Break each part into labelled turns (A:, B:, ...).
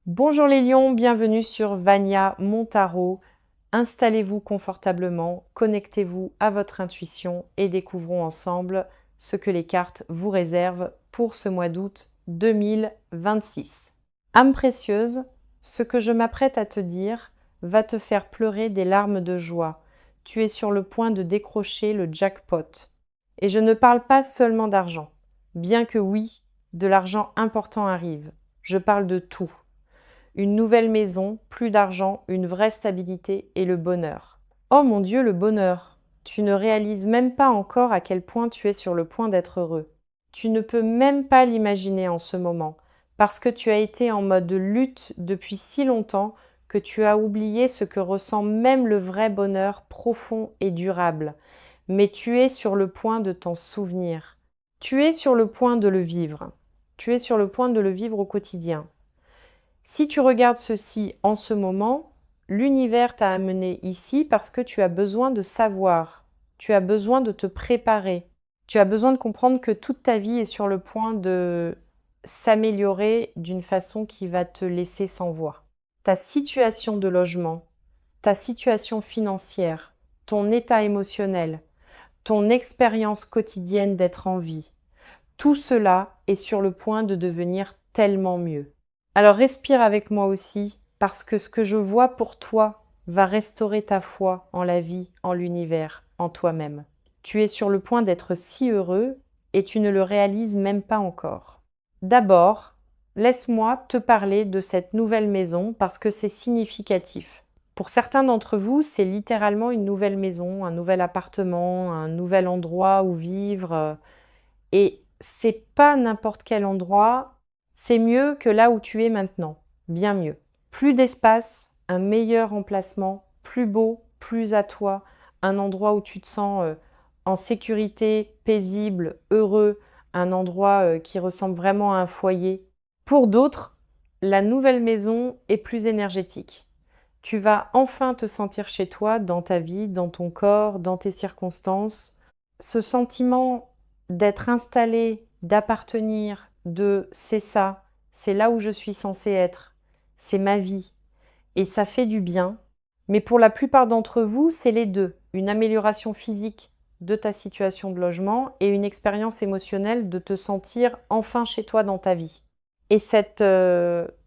A: Bonjour les lions, bienvenue sur Vania Montaro. Installez-vous confortablement, connectez-vous à votre intuition et découvrons ensemble ce que les cartes vous réservent pour ce mois d'août 2026. Âme précieuse, ce que je m'apprête à te dire va te faire pleurer des larmes de joie. Tu es sur le point de décrocher le jackpot. Et je ne parle pas seulement d'argent, bien que oui, de l'argent important arrive. Je parle de tout. Une nouvelle maison, plus d'argent, une vraie stabilité et le bonheur. Oh mon Dieu, le bonheur! Tu ne réalises même pas encore à quel point tu es sur le point d'être heureux. Tu ne peux même pas l'imaginer en ce moment, parce que tu as été en mode lutte depuis si longtemps que tu as oublié ce que ressent même le vrai bonheur profond et durable. Mais tu es sur le point de t'en souvenir. Tu es sur le point de le vivre. Tu es sur le point de le vivre au quotidien. Si tu regardes ceci en ce moment, l'univers t'a amené ici parce que tu as besoin de savoir, tu as besoin de te préparer, tu as besoin de comprendre que toute ta vie est sur le point de s'améliorer d'une façon qui va te laisser sans voix. Ta situation de logement, ta situation financière, ton état émotionnel, ton expérience quotidienne d'être en vie, tout cela est sur le point de devenir tellement mieux. Alors respire avec moi aussi, parce que ce que je vois pour toi va restaurer ta foi en la vie, en l'univers, en toi-même. Tu es sur le point d'être si heureux et tu ne le réalises même pas encore. D'abord, laisse-moi te parler de cette nouvelle maison parce que c'est significatif. Pour certains d'entre vous, c'est littéralement une nouvelle maison, un nouvel appartement, un nouvel endroit où vivre. Et c'est pas n'importe quel endroit, c'est mieux que là où tu es maintenant, bien mieux. Plus d'espace, un meilleur emplacement, plus beau, plus à toi, un endroit où tu te sens en sécurité, paisible, heureux, un endroit qui ressemble vraiment à un foyer. Pour d'autres, la nouvelle maison est plus énergétique. Tu vas enfin te sentir chez toi, dans ta vie, dans ton corps, dans tes circonstances. Ce sentiment d'être installé, d'appartenir, de c'est ça, c'est là où je suis censée être, c'est ma vie. Et ça fait du bien. Mais pour la plupart d'entre vous, c'est les deux. Une amélioration physique de ta situation de logement et une expérience émotionnelle de te sentir enfin chez toi dans ta vie. Et cette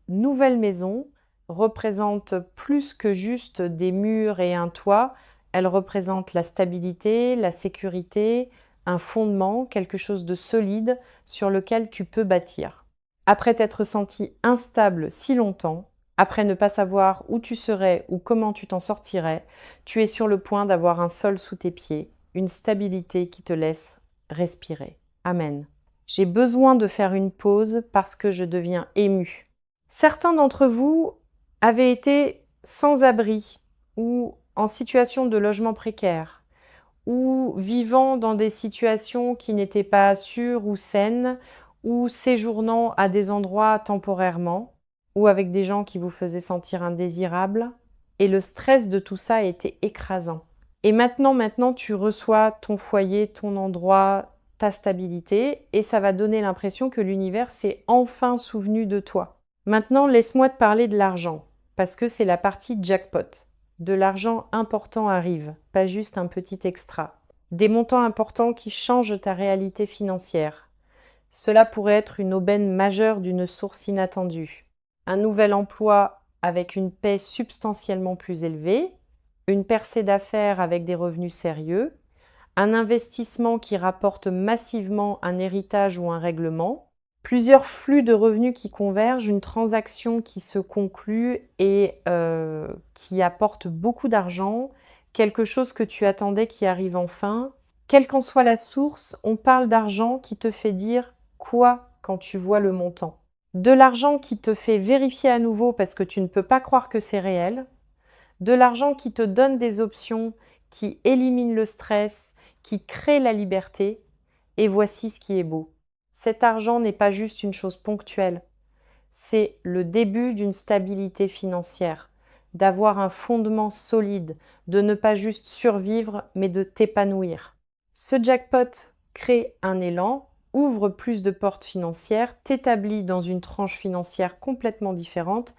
A: nouvelle maison représente plus que juste des murs et un toit, elle représente la stabilité, la sécurité, un fondement, quelque chose de solide sur lequel tu peux bâtir. Après t'être senti instable si longtemps, après ne pas savoir où tu serais ou comment tu t'en sortirais, tu es sur le point d'avoir un sol sous tes pieds, une stabilité qui te laisse respirer. Amen. J'ai besoin de faire une pause parce que je deviens émue. Certains d'entre vous avaient été sans abri ou en situation de logement précaire ou vivant dans des situations qui n'étaient pas sûres ou saines ou séjournant à des endroits temporairement ou avec des gens qui vous faisaient sentir indésirables. Et le stress de tout ça était écrasant. Et maintenant, tu reçois ton foyer, ton endroit, ta stabilité, et ça va donner l'impression que l'univers s'est enfin souvenu de toi. Maintenant, laisse-moi te parler de l'argent, parce que c'est la partie jackpot. De l'argent important arrive, pas juste un petit extra. Des montants importants qui changent ta réalité financière. Cela pourrait être une aubaine majeure d'une source inattendue. Un nouvel emploi avec une paie substantiellement plus élevée, une percée d'affaires avec des revenus sérieux, un investissement qui rapporte massivement un héritage ou un règlement, plusieurs flux de revenus qui convergent, une transaction qui se conclut et qui apporte beaucoup d'argent, quelque chose que tu attendais qui arrive enfin. Quelle qu'en soit la source, on parle d'argent qui te fait dire quoi quand tu vois le montant. De l'argent qui te fait vérifier à nouveau parce que tu ne peux pas croire que c'est réel, de l'argent qui te donne des options, qui élimine le stress, qui crée la liberté. Et voici ce qui est beau. Cet argent n'est pas juste une chose ponctuelle, c'est le début d'une stabilité financière, d'avoir un fondement solide, de ne pas juste survivre, mais de t'épanouir. Ce jackpot crée un élan, ouvre plus de portes financières, t'établis dans une tranche financière complètement différente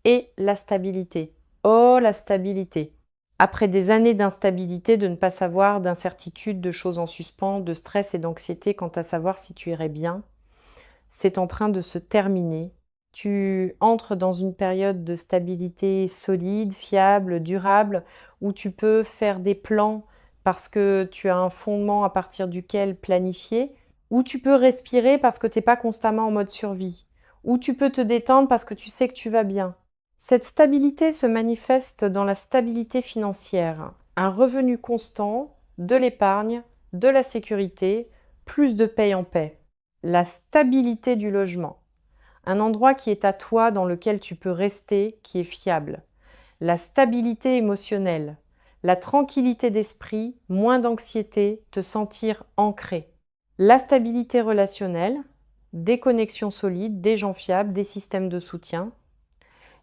A: et la stabilité. Oh, la stabilité! Après des années d'instabilité, de ne pas savoir, d'incertitude, de choses en suspens, de stress et d'anxiété quant à savoir si tu irais bien, c'est en train de se terminer. Tu entres dans une période de stabilité solide, fiable, durable, où tu peux faire des plans parce que tu as un fondement à partir duquel planifier, où tu peux respirer parce que tu n'es pas constamment en mode survie, où tu peux te détendre parce que tu sais que tu vas bien. Cette stabilité se manifeste dans la stabilité financière, un revenu constant, de l'épargne, de la sécurité, plus de paye en paix. La stabilité du logement, un endroit qui est à toi dans lequel tu peux rester, qui est fiable. La stabilité émotionnelle, la tranquillité d'esprit, moins d'anxiété, te sentir ancré. La stabilité relationnelle, des connexions solides, des gens fiables, des systèmes de soutien.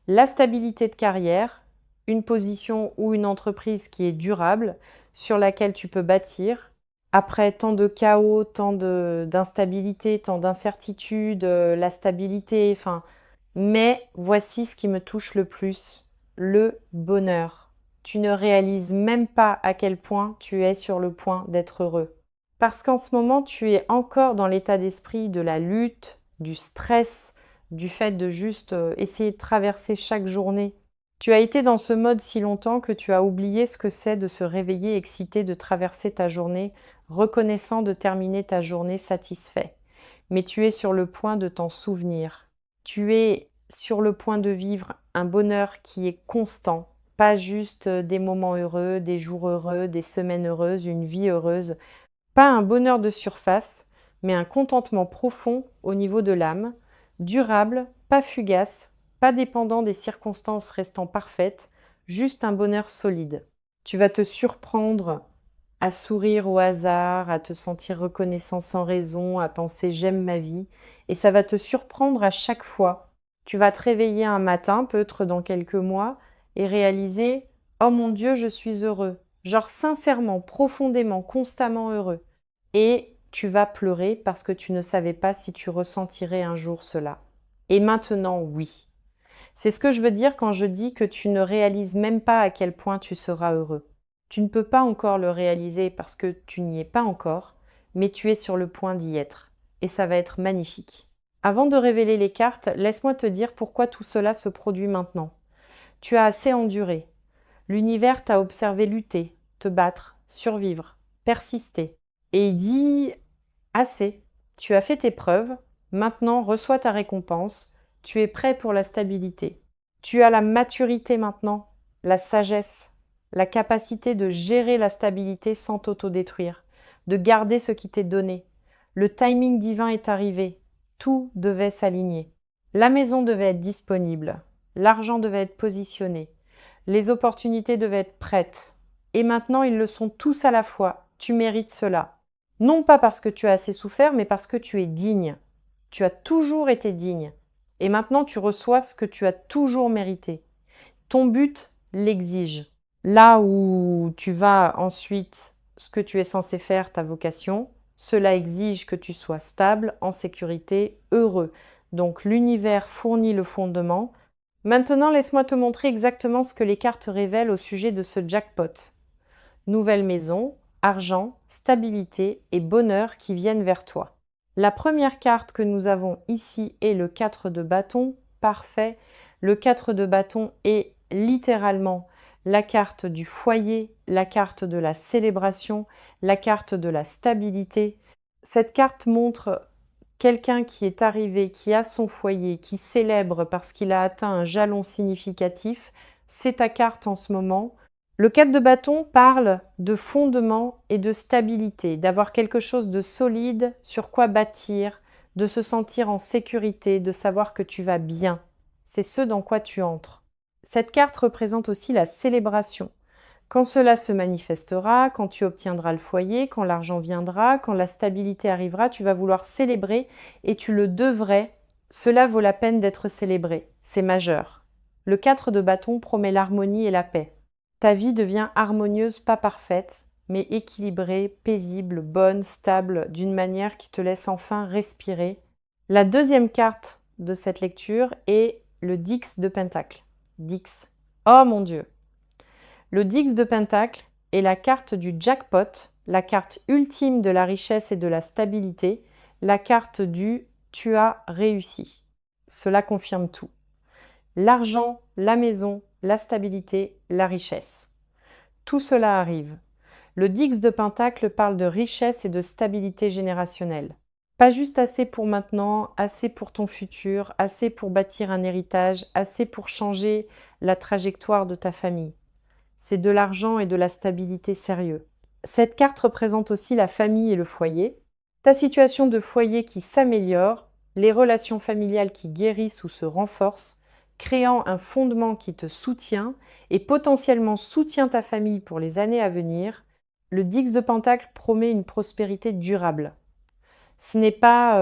A: La stabilité de carrière, une position ou une entreprise qui est durable, sur laquelle tu peux bâtir. Après tant de chaos, tant d'instabilité, tant d'incertitude, la stabilité, enfin. Mais voici ce qui me touche le plus, le bonheur. Tu ne réalises même pas à quel point tu es sur le point d'être heureux. Parce qu'en ce moment, tu es encore dans l'état d'esprit de la lutte, du stress, du fait de juste essayer de traverser chaque journée. Tu as été dans ce mode si longtemps que tu as oublié ce que c'est de se réveiller excité de traverser ta journée, reconnaissant de terminer ta journée satisfait. Mais tu es sur le point de t'en souvenir. Tu es sur le point de vivre un bonheur qui est constant, pas juste des moments heureux, des jours heureux, des semaines heureuses, une vie heureuse. Pas un bonheur de surface, mais un contentement profond au niveau de l'âme, durable, pas fugace, pas dépendant des circonstances restant parfaites, juste un bonheur solide. Tu vas te surprendre à sourire au hasard, à te sentir reconnaissant sans raison, à penser j'aime ma vie, et ça va te surprendre à chaque fois. Tu vas te réveiller un matin, peut-être dans quelques mois, et réaliser oh mon Dieu, je suis heureux. Genre sincèrement, profondément, constamment heureux. Et tu vas pleurer parce que tu ne savais pas si tu ressentirais un jour cela. Et maintenant, oui. C'est ce que je veux dire quand je dis que tu ne réalises même pas à quel point tu seras heureux. Tu ne peux pas encore le réaliser parce que tu n'y es pas encore, mais tu es sur le point d'y être. Et ça va être magnifique. Avant de révéler les cartes, laisse-moi te dire pourquoi tout cela se produit maintenant. Tu as assez enduré. L'univers t'a observé lutter, te battre, survivre, persister. Et il dit assez. Tu as fait tes preuves, maintenant reçois ta récompense, tu es prêt pour la stabilité. Tu as la maturité maintenant, la sagesse, la capacité de gérer la stabilité sans t'autodétruire, de garder ce qui t'est donné. Le timing divin est arrivé, tout devait s'aligner. La maison devait être disponible, l'argent devait être positionné, les opportunités devaient être prêtes. Et maintenant, ils le sont tous à la fois. Tu mérites cela. Non pas parce que tu as assez souffert, mais parce que tu es digne. Tu as toujours été digne. Et maintenant, tu reçois ce que tu as toujours mérité. Ton but l'exige. Là où tu vas ensuite, ce que tu es censé faire, ta vocation, cela exige que tu sois stable, en sécurité, heureux. Donc l'univers fournit le fondement. Maintenant, laisse-moi te montrer exactement ce que les cartes révèlent au sujet de ce jackpot. Nouvelle maison, argent, stabilité et bonheur qui viennent vers toi. La première carte que nous avons ici est le 4 de bâton, parfait. Le 4 de bâton est littéralement la carte du foyer, la carte de la célébration, la carte de la stabilité. Cette carte montre quelqu'un qui est arrivé, qui a son foyer, qui célèbre parce qu'il a atteint un jalon significatif. C'est ta carte en ce moment. Le 4 de bâton parle de fondement et de stabilité, d'avoir quelque chose de solide sur quoi bâtir, de se sentir en sécurité, de savoir que tu vas bien. C'est ce dans quoi tu entres. Cette carte représente aussi la célébration. Quand cela se manifestera, quand tu obtiendras le foyer, quand l'argent viendra, quand la stabilité arrivera, tu vas vouloir célébrer et tu le devrais. Cela vaut la peine d'être célébré. C'est majeur. Le 4 de bâton promet l'harmonie et la paix. Ta vie devient harmonieuse, pas parfaite, mais équilibrée, paisible, bonne, stable, d'une manière qui te laisse enfin respirer. La deuxième carte de cette lecture est le Dix de Pentacle. Dix. Oh mon Dieu! Le Dix de Pentacle est la carte du jackpot, la carte ultime de la richesse et de la stabilité, la carte du « tu as réussi ». Cela confirme tout. L'argent, la maison, la stabilité, la richesse. Tout cela arrive. Le Dix de Pentacle parle de richesse et de stabilité générationnelle. Pas juste assez pour maintenant, assez pour ton futur, assez pour bâtir un héritage, assez pour changer la trajectoire de ta famille. C'est de l'argent et de la stabilité sérieux. Cette carte représente aussi la famille et le foyer. Ta situation de foyer qui s'améliore, les relations familiales qui guérissent ou se renforcent, créant un fondement qui te soutient et potentiellement soutient ta famille pour les années à venir. Le Dix de Pentacle promet une prospérité durable. Ce n'est pas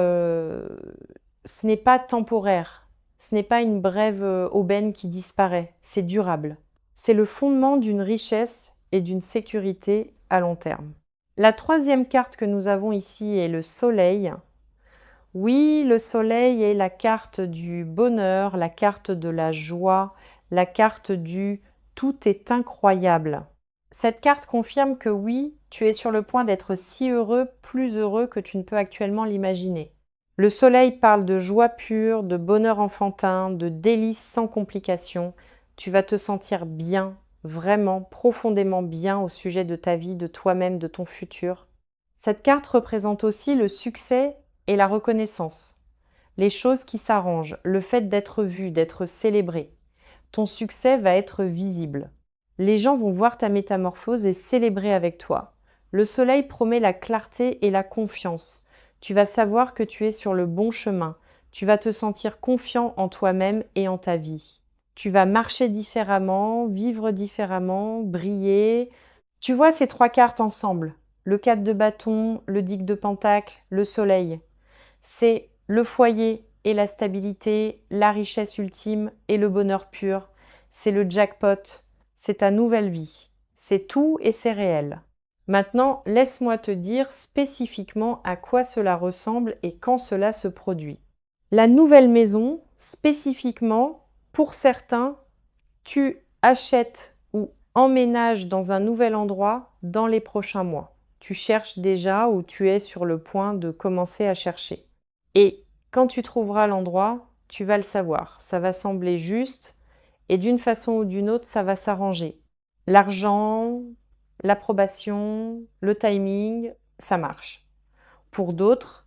A: temporaire, ce n'est pas une brève aubaine qui disparaît, c'est durable. C'est le fondement d'une richesse et d'une sécurité à long terme. La troisième carte que nous avons ici est le Soleil. Oui, le Soleil est la carte du bonheur, la carte de la joie, la carte du « tout est incroyable ». Cette carte confirme que oui, tu es sur le point d'être si heureux, plus heureux que tu ne peux actuellement l'imaginer. Le Soleil parle de joie pure, de bonheur enfantin, de délices sans complications. Tu vas te sentir bien, vraiment, profondément bien au sujet de ta vie, de toi-même, de ton futur. Cette carte représente aussi le succès et la reconnaissance. Les choses qui s'arrangent, le fait d'être vu, d'être célébré. Ton succès va être visible. Les gens vont voir ta métamorphose et célébrer avec toi. Le soleil promet la clarté et la confiance. Tu vas savoir que tu es sur le bon chemin. Tu vas te sentir confiant en toi-même et en ta vie. Tu vas marcher différemment, vivre différemment, briller. Tu vois ces trois cartes ensemble. Le 4 de bâton, le Dix de pentacle, le soleil. C'est le foyer et la stabilité, la richesse ultime et le bonheur pur. C'est le jackpot. C'est ta nouvelle vie. C'est tout et c'est réel. Maintenant, laisse-moi te dire spécifiquement à quoi cela ressemble et quand cela se produit. La nouvelle maison, spécifiquement, pour certains, tu achètes ou emménages dans un nouvel endroit dans les prochains mois. Tu cherches déjà ou tu es sur le point de commencer à chercher. Et quand tu trouveras l'endroit, tu vas le savoir. Ça va sembler juste et d'une façon ou d'une autre, ça va s'arranger. L'argent, l'approbation, le timing, ça marche. Pour d'autres,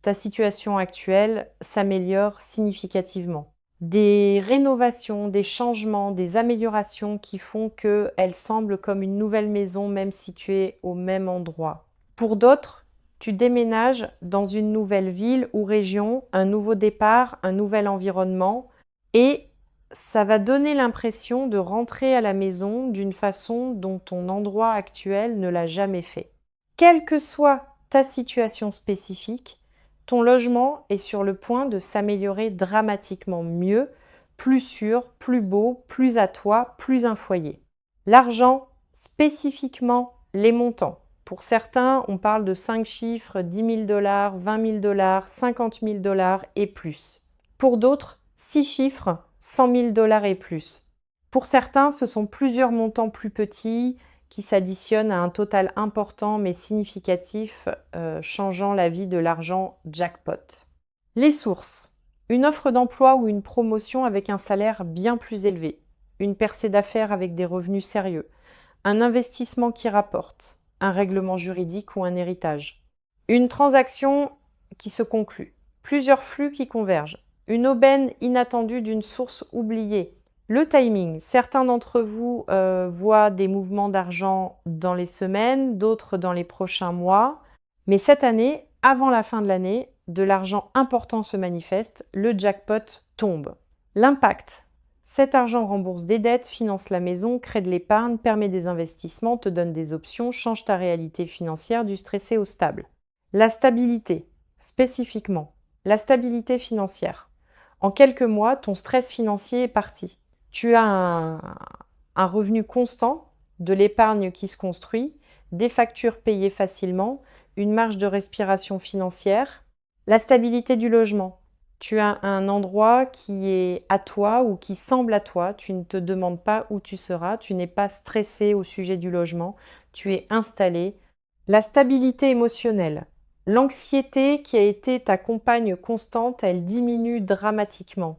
A: ta situation actuelle s'améliore significativement. Des rénovations, des changements, des améliorations qui font qu'elle semble comme une nouvelle maison même si tu es au même endroit. Pour d'autres, tu déménages dans une nouvelle ville ou région, un nouveau départ, un nouvel environnement et ça va donner l'impression de rentrer à la maison d'une façon dont ton endroit actuel ne l'a jamais fait. Quelle que soit ta situation spécifique, ton logement est sur le point de s'améliorer dramatiquement mieux, plus sûr, plus beau, plus à toi, plus un foyer. L'argent, spécifiquement les montants. Pour certains, on parle de 5 chiffres, 10 000 $, 20 000 $, 50 000 $ et plus. Pour d'autres, 6 chiffres, 100 000 $ et plus. Pour certains, ce sont plusieurs montants plus petits qui s'additionnent à un total important mais significatif, changeant la vie de l'argent jackpot. Les sources. Une offre d'emploi ou une promotion avec un salaire bien plus élevé. Une percée d'affaires avec des revenus sérieux. Un investissement qui rapporte. Un règlement juridique ou un héritage. Une transaction qui se conclut. Plusieurs flux qui convergent. Une aubaine inattendue d'une source oubliée. Le timing. Certains d'entre vous voient des mouvements d'argent dans les semaines, d'autres dans les prochains mois. Mais cette année, avant la fin de l'année, de l'argent important se manifeste, le jackpot tombe. L'impact. Cet argent rembourse des dettes, finance la maison, crée de l'épargne, permet des investissements, te donne des options, change ta réalité financière du stressé au stable. La stabilité. Spécifiquement, la stabilité financière. En quelques mois, ton stress financier est parti. Tu as un revenu constant, de l'épargne qui se construit, des factures payées facilement, une marge de respiration financière, la stabilité du logement. Tu as un endroit qui est à toi ou qui semble à toi, tu ne te demandes pas où tu seras, tu n'es pas stressé au sujet du logement, tu es installé. La stabilité émotionnelle. L'anxiété qui a été ta compagne constante, elle diminue dramatiquement.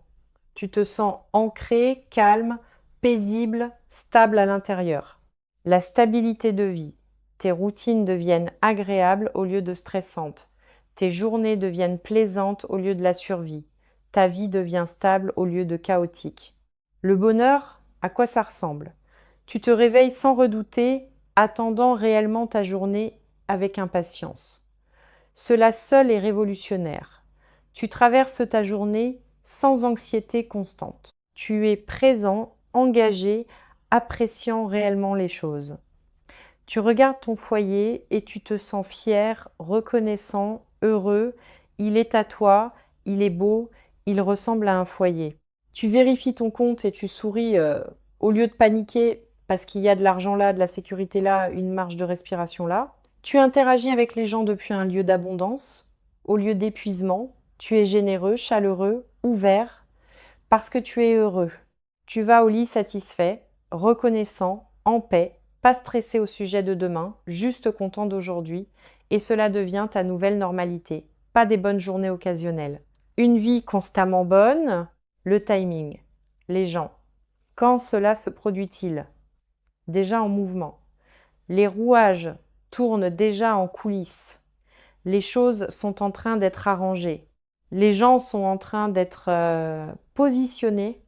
A: Tu te sens ancré, calme, paisible, stable à l'intérieur. La stabilité de vie. Tes routines deviennent agréables au lieu de stressantes. Tes journées deviennent plaisantes au lieu de la survie. Ta vie devient stable au lieu de chaotique. Le bonheur, à quoi ça ressemble? Tu te réveilles sans redouter, attendant réellement ta journée avec impatience. Cela seul est révolutionnaire. Tu traverses ta journée sans anxiété constante. Tu es présent, engagé, appréciant réellement les choses. Tu regardes ton foyer et tu te sens fier, reconnaissant, heureux. Il est à toi, il est beau, il ressemble à un foyer. Tu vérifies ton compte et tu souris au lieu de paniquer parce qu'il y a de l'argent là, de la sécurité là, une marge de respiration là. Tu interagis avec les gens depuis un lieu d'abondance, au lieu d'épuisement. Tu es généreux, chaleureux, ouvert, parce que tu es heureux. Tu vas au lit satisfait, reconnaissant, en paix, pas stressé au sujet de demain, juste content d'aujourd'hui, et cela devient ta nouvelle normalité, pas des bonnes journées occasionnelles. Une vie constamment bonne, le timing, les gens. Quand cela se produit-il? Déjà en mouvement. Les rouages tournent déjà en coulisses. Les choses sont en train d'être arrangées. Les gens sont en train d'être positionnés.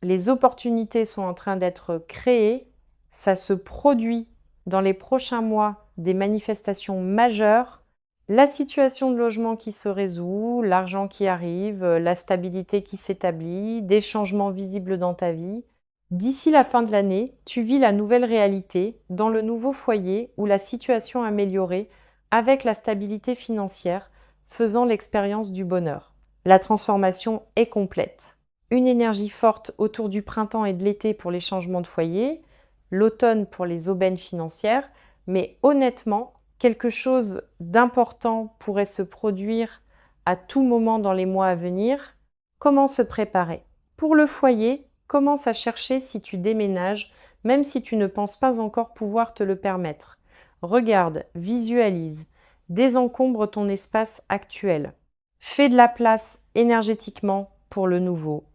A: Les opportunités sont en train d'être créées. Ça se produit dans les prochains mois des manifestations majeures. La situation de logement qui se résout, l'argent qui arrive, la stabilité qui s'établit, des changements visibles dans ta vie. D'ici la fin de l'année, tu vis la nouvelle réalité dans le nouveau foyer ou la situation améliorée avec la stabilité financière, faisant l'expérience du bonheur. La transformation est complète. Une énergie forte autour du printemps et de l'été pour les changements de foyer, l'automne pour les aubaines financières, mais honnêtement, quelque chose d'important pourrait se produire à tout moment dans les mois à venir. Comment se préparer? Pour le foyer, commence à chercher si tu déménages, même si tu ne penses pas encore pouvoir te le permettre. Regarde, visualise, désencombre ton espace actuel. Fais de la place énergétiquement pour le nouveau.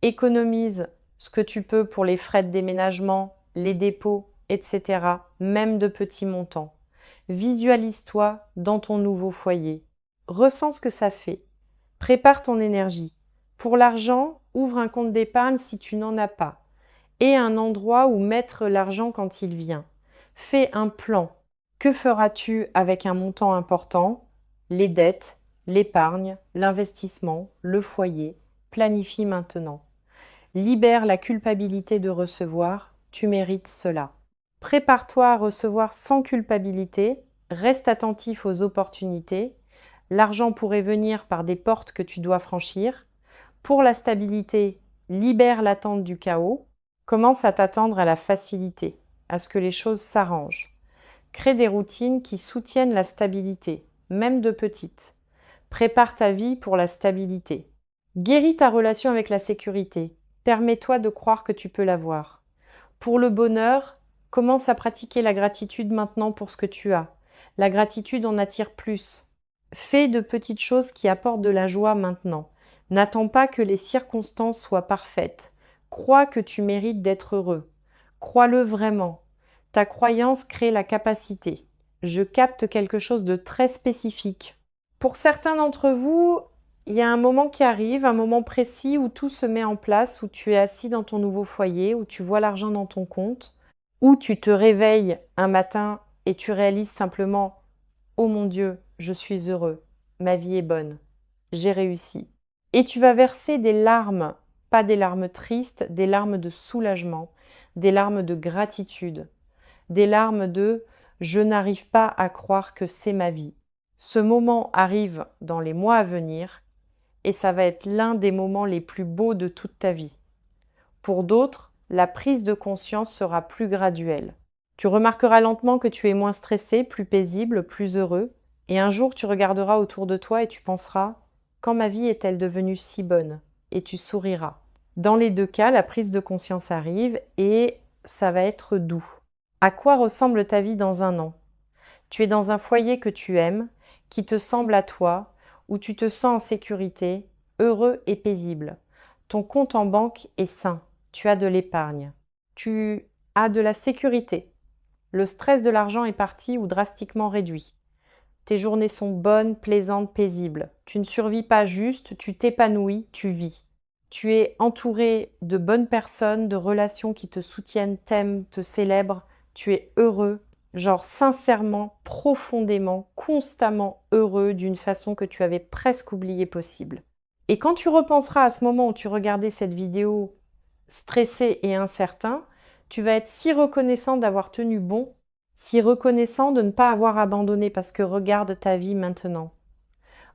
A: Économise ce que tu peux pour les frais de déménagement, les dépôts, etc., même de petits montants. Visualise-toi dans ton nouveau foyer. Ressens ce que ça fait. Prépare ton énergie. Pour l'argent, ouvre un compte d'épargne si tu n'en as pas. Et un endroit où mettre l'argent quand il vient. Fais un plan. Que feras-tu avec un montant important? Les dettes, l'épargne, l'investissement, le foyer. Planifie maintenant. Libère la culpabilité de recevoir, tu mérites cela. Prépare-toi à recevoir sans culpabilité, reste attentif aux opportunités. L'argent pourrait venir par des portes que tu dois franchir. Pour la stabilité, libère l'attente du chaos. Commence à t'attendre à la facilité, à ce que les choses s'arrangent. Crée des routines qui soutiennent la stabilité, même de petites. Prépare ta vie pour la stabilité. Guéris ta relation avec la sécurité. Permets-toi de croire que tu peux l'avoir. Pour le bonheur, commence à pratiquer la gratitude maintenant pour ce que tu as. La gratitude en attire plus. Fais de petites choses qui apportent de la joie maintenant. N'attends pas que les circonstances soient parfaites. Crois que tu mérites d'être heureux. Crois-le vraiment. Ta croyance crée la capacité. Je capte quelque chose de très spécifique. Pour certains d'entre vous, il y a un moment qui arrive, un moment précis où tout se met en place, où tu es assis dans ton nouveau foyer, où tu vois l'argent dans ton compte, où tu te réveilles un matin et tu réalises simplement « Oh mon Dieu, je suis heureux, ma vie est bonne, j'ai réussi ». Et tu vas verser des larmes, pas des larmes tristes, des larmes de soulagement, des larmes de gratitude, des larmes de « Je n'arrive pas à croire que c'est ma vie ». Ce moment arrive dans les mois à venir et ça va être l'un des moments les plus beaux de toute ta vie. Pour d'autres, la prise de conscience sera plus graduelle. Tu remarqueras lentement que tu es moins stressé, plus paisible, plus heureux, et un jour tu regarderas autour de toi et tu penseras « Quand ma vie est-elle devenue si bonne ?» et tu souriras. Dans les deux cas, la prise de conscience arrive et ça va être doux. À quoi ressemble ta vie dans un an? Tu es dans un foyer que tu aimes, qui te semble à toi, où tu te sens en sécurité, heureux et paisible. Ton compte en banque est sain, tu as de l'épargne, tu as de la sécurité. Le stress de l'argent est parti ou drastiquement réduit. Tes journées sont bonnes, plaisantes, paisibles. Tu ne survis pas juste, tu t'épanouis, tu vis. Tu es entouré de bonnes personnes, de relations qui te soutiennent, t'aiment, te célèbrent. Tu es heureux, genre sincèrement, profondément, constamment heureux d'une façon que tu avais presque oublié possible. Et quand tu repenseras à ce moment où tu regardais cette vidéo stressé et incertain, tu vas être si reconnaissant d'avoir tenu bon, si reconnaissant de ne pas avoir abandonné parce que regarde ta vie maintenant.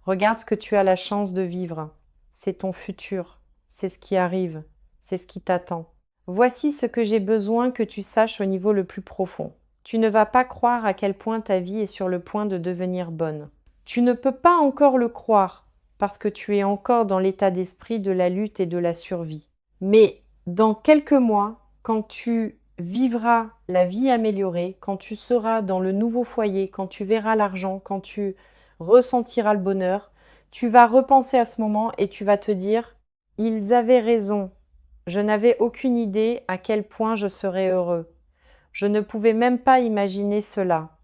A: Regarde ce que tu as la chance de vivre. C'est ton futur, c'est ce qui arrive, c'est ce qui t'attend. Voici ce que j'ai besoin que tu saches au niveau le plus profond. Tu ne vas pas croire à quel point ta vie est sur le point de devenir bonne. Tu ne peux pas encore le croire parce que tu es encore dans l'état d'esprit de la lutte et de la survie. Mais dans quelques mois, quand tu vivras la vie améliorée, quand tu seras dans le nouveau foyer, quand tu verras l'argent, quand tu ressentiras le bonheur, tu vas repenser à ce moment et tu vas te dire « Ils avaient raison, je n'avais aucune idée à quel point je serais heureux. Je ne pouvais même pas imaginer cela.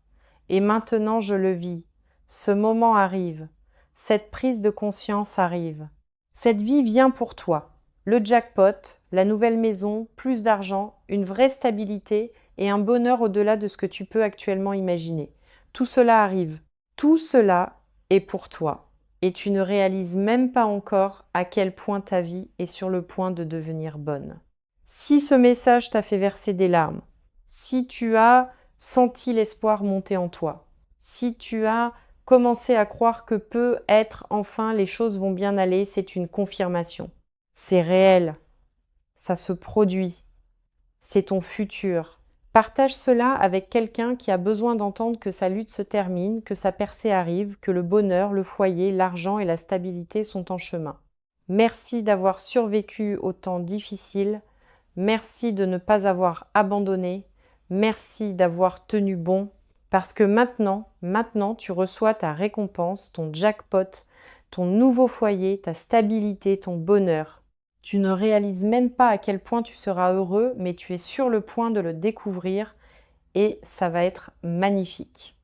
A: Et maintenant je le vis. Ce moment arrive. Cette prise de conscience arrive. Cette vie vient pour toi. Le jackpot, la nouvelle maison, plus d'argent, une vraie stabilité et un bonheur au-delà de ce que tu peux actuellement imaginer. Tout cela arrive. Tout cela est pour toi. Et tu ne réalises même pas encore à quel point ta vie est sur le point de devenir bonne. Si ce message t'a fait verser des larmes, si tu as senti l'espoir monter en toi, si tu as commencé à croire que peut-être enfin les choses vont bien aller, c'est une confirmation. C'est réel, ça se produit, c'est ton futur. Partage cela avec quelqu'un qui a besoin d'entendre que sa lutte se termine, que sa percée arrive, que le bonheur, le foyer, l'argent et la stabilité sont en chemin. Merci d'avoir survécu aux temps difficiles. Merci de ne pas avoir abandonné. Merci d'avoir tenu bon. Parce que maintenant, tu reçois ta récompense, ton jackpot, ton nouveau foyer, ta stabilité, ton bonheur. Tu ne réalises même pas à quel point tu seras heureux, mais tu es sur le point de le découvrir et ça va être magnifique.